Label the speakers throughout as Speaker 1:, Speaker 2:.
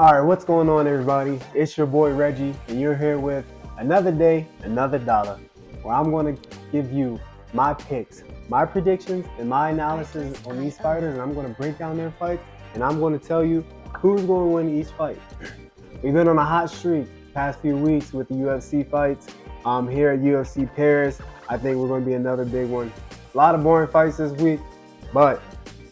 Speaker 1: All right, what's going on, everybody? It's your boy Reggie, and you're here with another day, another dollar, where I'm going to give you my picks, my predictions, and my analysis on these fighters, and I'm going to break down their fights, and I'm going to tell you who's going to win each fight. We've been on a hot streak past few weeks with the UFC fights. Here at UFC Paris, I think we're going to be another big one. A lot of boring fights this week, but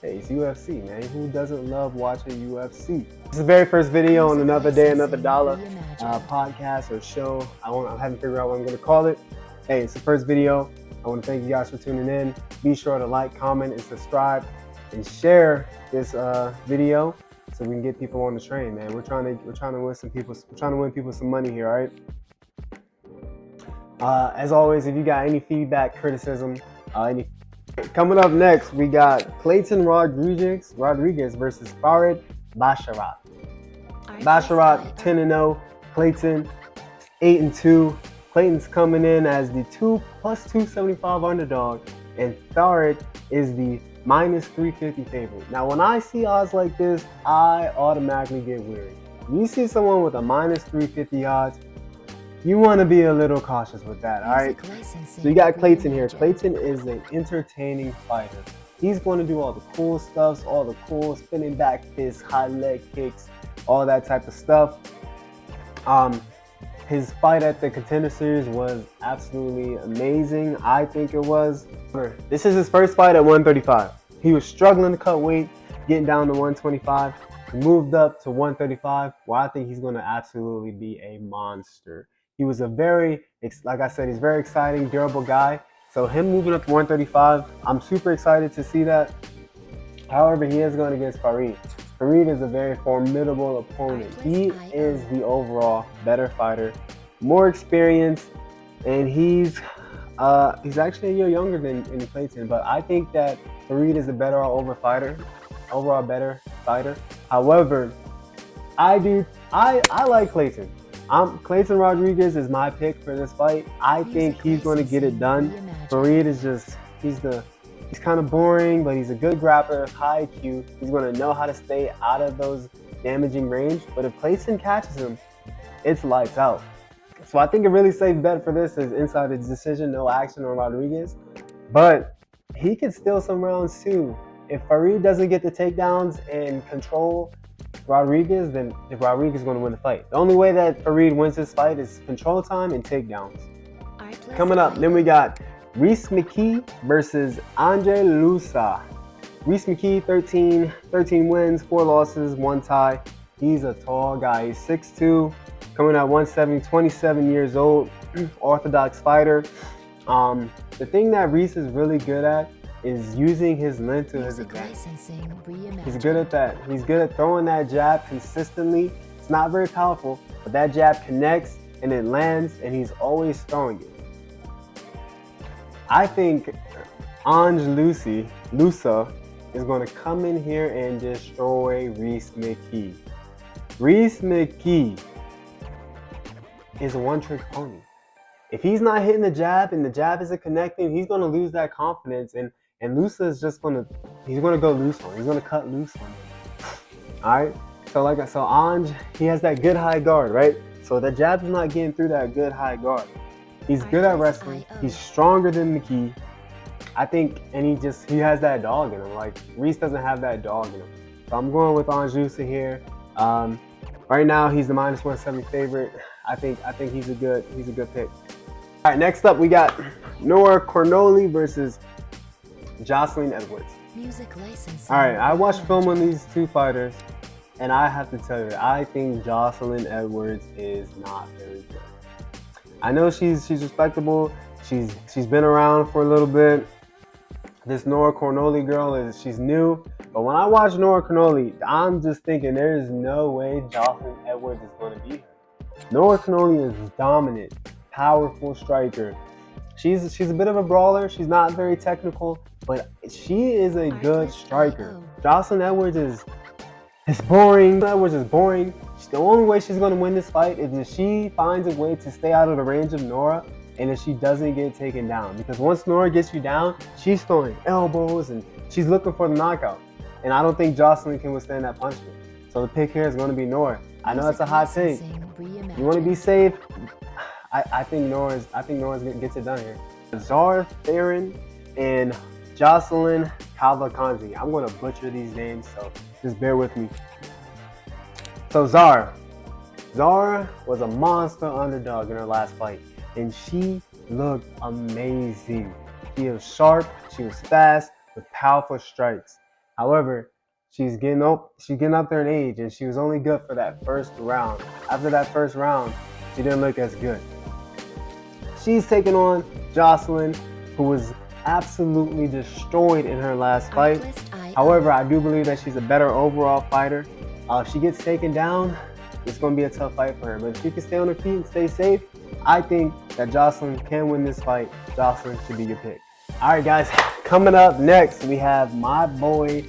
Speaker 1: hey, it's UFC, man. Who doesn't love watching UFC? This is the very first video on Another Day, Another Dollar podcast or show. I haven't figured out what I'm going to call it. Hey, it's the first video. I want to thank you guys for tuning in. Be sure to like, comment, and subscribe, and share this video so we can get people on the train, man. We're trying to win people some money here, all right? As always, if you got any feedback, criticism, coming up next, we got Clayton Rodriguez versus Farid Basharat. Basharat 10-0, Clayton 8-2. Clayton's coming in as the plus 275 underdog, and Farid is the minus 350 favorite. Now, when I see odds like this, I automatically get weary. When you see someone with a minus 350 odds, you want to be a little cautious with that, all right? So you got Clayton here. Clayton is an entertaining fighter. He's going to do all the cool stuff, all the cool spinning back fists, high leg kicks, all that type of stuff. His fight at the Contender Series was absolutely amazing. I think it was. This is his first fight at 135. He was struggling to cut weight, getting down to 125. He moved up to 135, where I think he's going to absolutely be a monster. He was like I said, he's a very exciting, durable guy. So him moving up to 135, I'm super excited to see that. However, he is going against Farid. Farid is a very formidable opponent. He is the overall better fighter, more experienced, and he's actually a year younger than Clayton. But I think that Farid is a overall better fighter. However, I like Clayton. Clayton Rodriguez is my pick for this fight. I think he's going to get it done. Farid is he's kind of boring, but he's a good grappler, high IQ. He's going to know how to stay out of those damaging range. But if Clayton catches him, it's lights out. So I think a really safe bet for this is inside the decision, no action on Rodriguez. But he could steal some rounds too. If Farid doesn't get the takedowns and control Rodriguez, then Rodriguez is going to win the fight. The only way that Farid wins this fight is control time and takedowns. Coming up, then we got Rhys McKee versus Andre Lusa. Rhys McKee, 13 wins, 4 losses, 1 tie. He's a tall guy. He's 6'2", coming at 170, 27 years old, orthodox fighter. The thing that Rhys is really good at is using his length to his advantage. He's good at that. He's good at throwing that jab consistently. It's not very powerful, but that jab connects and it lands, and he's always throwing it. I think Lusa is going to come in here and destroy Rhys McKee. Rhys McKee is a one-trick pony. If he's not hitting the jab and the jab isn't connecting, he's going to lose that confidence, and Lusa is just going to go loose on him. He's going to cut loose on him. All right? So Anj, he has that good high guard, right? So the jab is not getting through that good high guard. He's good at wrestling. He's stronger than McKee. I think, and he has that dog in him. Like, Rhys doesn't have that dog in him. So I'm going with Anj Lusa here. Right now, he's the minus 170 favorite. I think he's a good pick. All right, next up we got Nora Cornoli versus Jocelyn Edwards. All right, I watched film on these two fighters, and I have to tell you, I think Jocelyn Edwards is not very good. I know she's respectable. She's been around for a little bit. This Nora Cornoli girl she's new, but when I watch Nora Cornoli, I'm just thinking there is no way Jocelyn Edwards is going to beat her. Nora Cornoli is dominant, powerful striker. She's a bit of a brawler. She's not very technical, but she is a good striker. Jocelyn Edwards is boring. Edwards is boring. The only way she's going to win this fight is if she finds a way to stay out of the range of Nora, and if she doesn't get taken down. Because once Nora gets you down, she's throwing elbows and she's looking for the knockout. And I don't think Jocelyn can withstand that punishment. So the pick here is going to be Nora. I know it's a hot take. You want to be safe? I think Nora's gets it done here. Zara Theron and Jocelyn Cavalcanti. I'm gonna butcher these names, so just bear with me. So Zara was a monster underdog in her last fight, and she looked amazing. She was sharp, she was fast, with powerful strikes. However, she's getting up there in age, and she was only good for that first round. After that first round, she didn't look as good. She's taking on Jocelyn, who was absolutely destroyed in her last fight. However, I do believe that she's a better overall fighter. If she gets taken down, it's going to be a tough fight for her. But if she can stay on her feet and stay safe, I think that Jocelyn can win this fight. Jocelyn should be your pick. All right, guys. Coming up next, we have my boy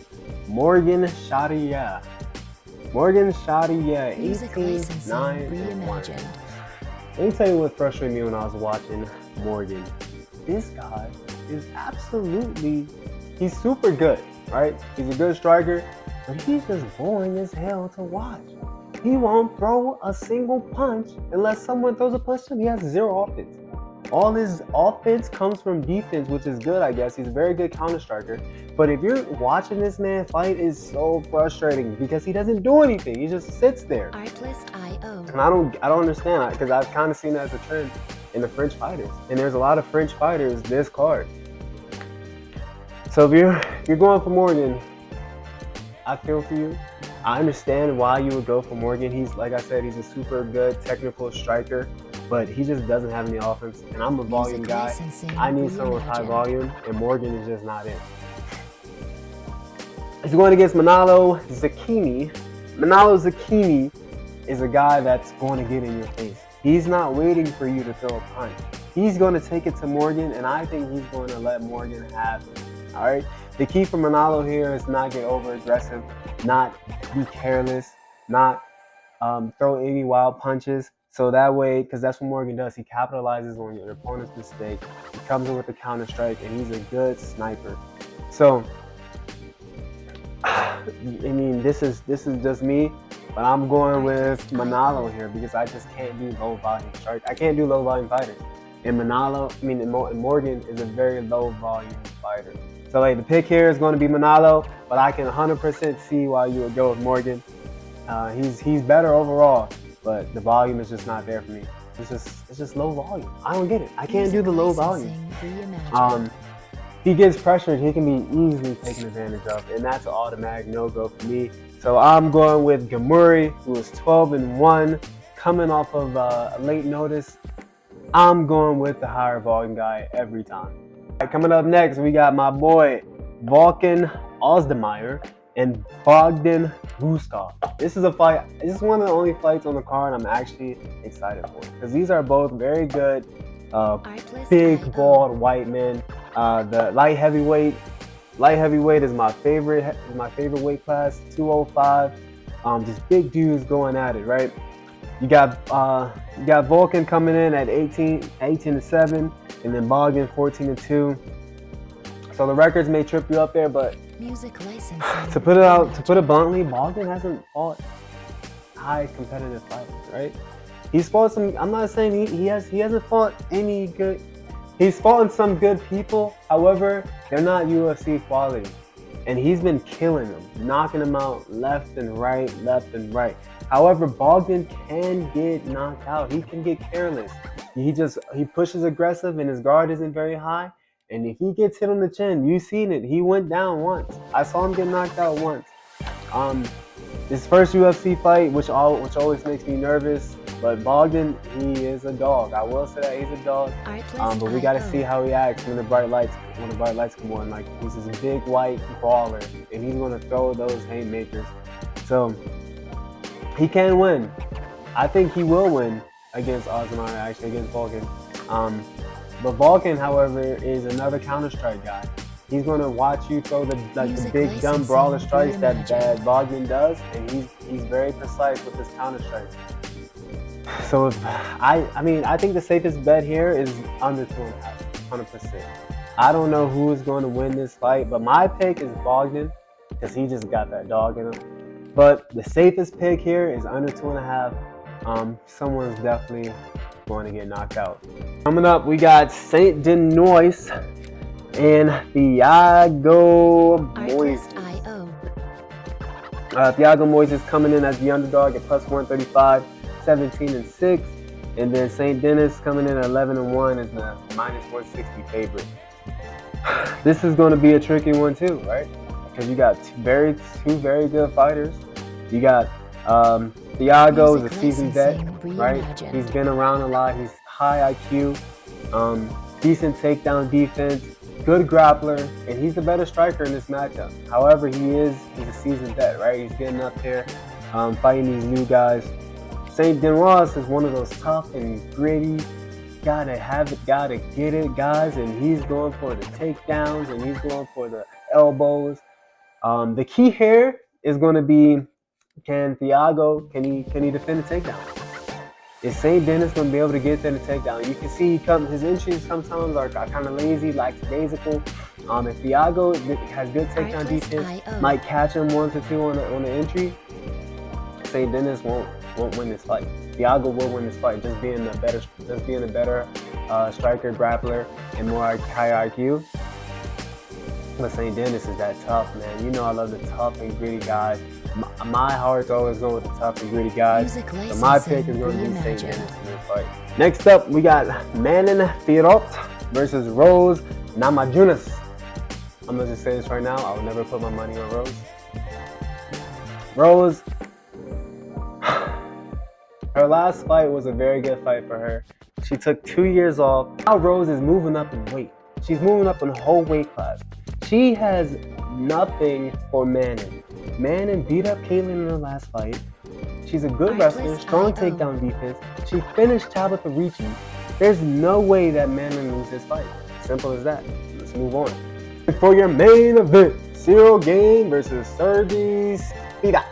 Speaker 1: Morgan Shadia. Morgan Shadia, 18-9-1. Let me tell you what frustrated me when I was watching Morgan. This guy is he's super good, right? He's a good striker, but he's just boring as hell to watch. He won't throw a single punch unless someone throws a punch to him. He has zero offense. All his offense comes from defense, which is good, I guess. He's a very good counter striker. But if you're watching this man fight, it's so frustrating because he doesn't do anything. He just sits there. And I don't understand, because I've kind of seen that as a trend in the French fighters. And there's a lot of French fighters this card. So if you're going for Morgan, I feel for you. I understand why you would go for Morgan. He's, like I said, he's a super good technical striker, but he just doesn't have any offense. And I'm a volume guy. I need someone with high volume, and Morgan is just not it. If you're going against Manalo Zakini, Manalo Zakini is a guy that's going to get in your face. He's not waiting for you to throw a punch. He's going to take it to Morgan, and I think he's going to let Morgan have it. All right? The key for Manalo here is not get over aggressive, not be careless, not throw any wild punches. So that way, because that's what Morgan does, he capitalizes on your opponent's mistake. He comes in with a counter strike, and he's a good sniper. So, I mean, this is just me, but I'm going with Manalo here because I just can't do low volume strike. I can't do low volume fighters. And Morgan is a very low volume fighter. So the pick here is going to be Manalo, but I can 100% see why you would go with Morgan. He's better overall, but the volume is just not there for me. It's just low volume. I don't get it. I can't do the low volume. He gets pressured, he can be easily taken advantage of, and that's an automatic no-go for me. So I'm going with Gamuri, who is 12-1, coming off of a late notice. I'm going with the higher volume guy every time. All right, coming up next, we got my boy Volkan Ozdemir and Bogdan Guskov. This is a fight. This is one of the only fights on the card I'm actually excited for, because these are both very good, big, bald white men. The light heavyweight is my favorite weight class. 205. Just big dudes going at it, right? You got Volkan coming in at 18-7, and then Bogdan 14-2. So the records may trip you up there, but to put it bluntly, Bogdan hasn't fought high competitive fighters, right? He's fought some. I'm not saying he hasn't fought any good. He's fought some good people. However, they're not UFC quality, and he's been killing them, knocking them out left and right. However, Bogdan can get knocked out. He can get careless. He pushes aggressive, and his guard isn't very high. And if he gets hit on the chin, you've seen it. He went down once. I saw him get knocked out once. His first UFC fight, which always makes me nervous. But Bogdan, he is a dog. I will say that he's a dog. But we got to see how he acts when the bright lights come on. Like, he's this big white brawler, and he's going to throw those haymakers. So he can win. I think he will win against Ozdemir, actually against Volkan. But Volkan, however, is another counter-strike guy. He's going to watch you throw the big, dumb brawler strikes that Bogdan does, and he's very precise with his counter-strikes. So I think the safest bet here is under 2.5, 100%. I don't know who is going to win this fight, but my pick is Bogdan, because he just got that dog in him. But the safest pick here is under 2.5. Someone's definitely going to get knocked out. Coming up, we got Saint Denis and Thiago Moises. Thiago Moises coming in as the underdog at plus 135, 17-6. And then Saint Denis coming in at 11-1 as the minus 160 favorite. This is going to be a tricky one too, right? Because you got two very good fighters. You got Thiago is a seasoned vet, right? He's been around a lot. He's high IQ, decent takedown defense, good grappler, and he's the better striker in this matchup. However, he's a seasoned vet, right? He's getting up there, fighting these new guys. Saint Denis is one of those tough and gritty, gotta have it, gotta get it guys, and he's going for the takedowns and he's going for the elbows. The key here is going to be, can Thiago, can he defend the takedown? Is Saint Denis going to be able to get there to takedown? You can see his entries sometimes are kind of lazy, lackadaisical. If Thiago has good takedown defense, might catch him 1 to 2 on the entry, Saint Denis won't win this fight. Thiago will win this fight, just being a better striker, grappler, and more high IQ. But Saint Denis is that tough, man. You know I love the tough and gritty guys. My heart's always going with the tough and gritty guys. So my pick is going to be Saint Denis in this fight. Next up, we got Manon Fiorot versus Rose Namajunas. I'm going to just say this right now. I will never put my money on Rose. Rose, her last fight was a very good fight for her. She took 2 years off. Now Rose is moving up in weight. She's moving up in a whole weight class. She has nothing for Manon. Manon beat up Caitlin in her last fight. She's a good wrestler, strong takedown defense. She finished Tabitha Ricci. There's no way that Manon loses this fight. Simple as that. Let's move on. For your main event, Cyril Gane versus Sergey Spivak.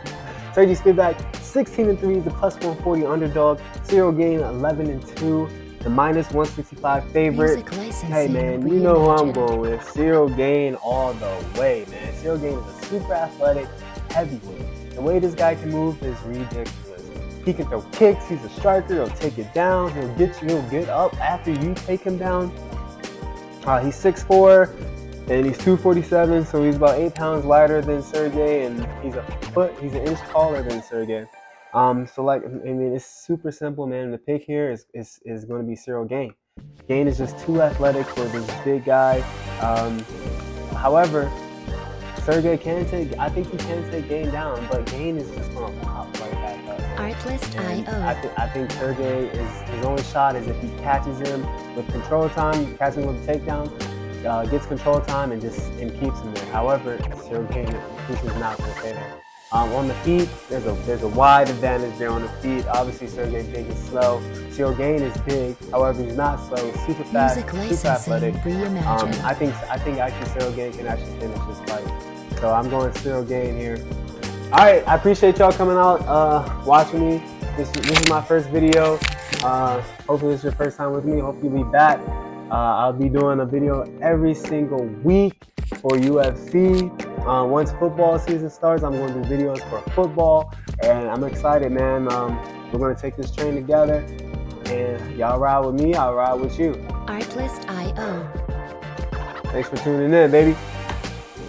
Speaker 1: Sergey Spivak, 16-3 is the plus 140 underdog. Cyril Gane, 11-2. The minus 165 favorite. Hey man, you know who I'm going with. Cyril Gane all the way, man. Cyril Gane is a super athletic heavyweight. The way this guy can move is ridiculous. He can throw kicks, he's a striker, he'll take it down, he'll get up after you take him down. He's 6'4", and he's 247, so he's about 8 pounds lighter than Sergey, and he's an inch taller than Sergey. So like, I mean, it's super simple, man. The pick here is going to be Cyril Gane. Gane is just too athletic for this big guy. However, Sergey I think he can take Gane down, but Gane is just going to pop right back up. I think Sergey his only shot is if he catches him with control time, catches him with a takedown, gets control time and keeps him there. However, Cyril Gane is not going to stay there. On the feet, there's a wide advantage there on the feet. Obviously, Sergey big and slow. Cyril Gane is big, however, he's not slow. He's super fast, super athletic. I think actually Cyril Gane can actually finish this fight. So I'm going Cyril Gane here. All right, I appreciate y'all coming out, watching me. This is my first video. Hopefully this is your first time with me. Hope you'll be back. I'll be doing a video every single week for UFC. Once football season starts, I'm going to do videos for football, and I'm excited, man. We're going to take this train together, and y'all ride with me, I'll ride with you.
Speaker 2: Artlist.io.
Speaker 1: Thanks for tuning in, baby.